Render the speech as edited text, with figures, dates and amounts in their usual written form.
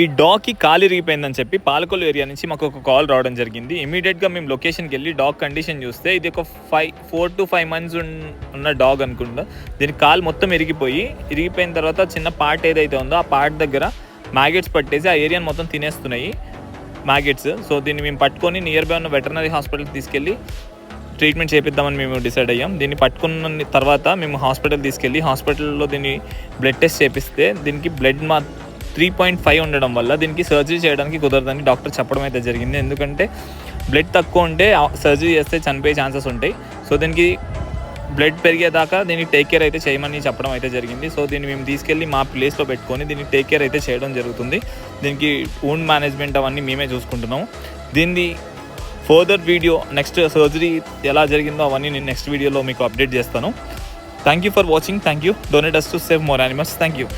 ఈ డాగ్కి కాలు ఇరిగిపోయిందని చెప్పి పాలకొల్లు ఏరియా నుంచి మాకు ఒక కాల్ రావడం జరిగింది. ఇమీడియట్గా మేము లొకేషన్కి వెళ్ళి డాగ్ కండిషన్ చూస్తే ఇది ఒక 4 to 5 months ఉన్న డాగ్ అనుకుంటా. దీనికి కాలు మొత్తం ఇరిగిపోయిన తర్వాత చిన్న పార్ట్ ఏదైతే ఉందో ఆ పార్ట్ దగ్గర మ్యాగెట్స్ పట్టేసి ఆ ఏరియాని మొత్తం తినేస్తున్నాయి మ్యాగెట్స్. సో దీన్ని మేము పట్టుకొని నియర్ బై ఉన్న వెటర్నరీ హాస్పిటల్కి తీసుకెళ్ళి ట్రీట్మెంట్ చేపిద్దామని మేము డిసైడ్ అయ్యాం. దీన్ని పట్టుకున్న తర్వాత మేము హాస్పిటల్లో దీన్ని బ్లడ్ టెస్ట్ చేపిస్తే దీనికి బ్లడ్ 3.5 ఉండడం వల్ల దీనికి సర్జరీ చేయడానికి కుదరదని డాక్టర్ చెప్పడం అయితే జరిగింది. ఎందుకంటే బ్లడ్ తక్కువ ఉంటే సర్జరీ చేస్తే చనిపోయే ఛాన్సెస్ ఉంటాయి. సో దీనికి బ్లడ్ పెరిగేదాకా దీన్ని టేక్ కేర్ అయితే చేయమని చెప్పడం అయితే జరిగింది. సో దీన్ని మేము తీసుకెళ్ళి మా ప్లేస్లో పెట్టుకొని దీన్ని టేక్ కేర్ అయితే చేయడం జరుగుతుంది. దీనికి వూండ్ మేనేజ్మెంట్ అవన్నీ మేమే చూసుకుంటున్నాం. దీన్ని ఫర్దర్ వీడియో నెక్స్ట్ సర్జరీ ఎలా జరిగిందో అవన్నీ నేను నెక్స్ట్ వీడియోలో మీకు అప్డేట్ చేస్తాను. Thank you for watching. Thank you. Donate us to save more animals. Thank you.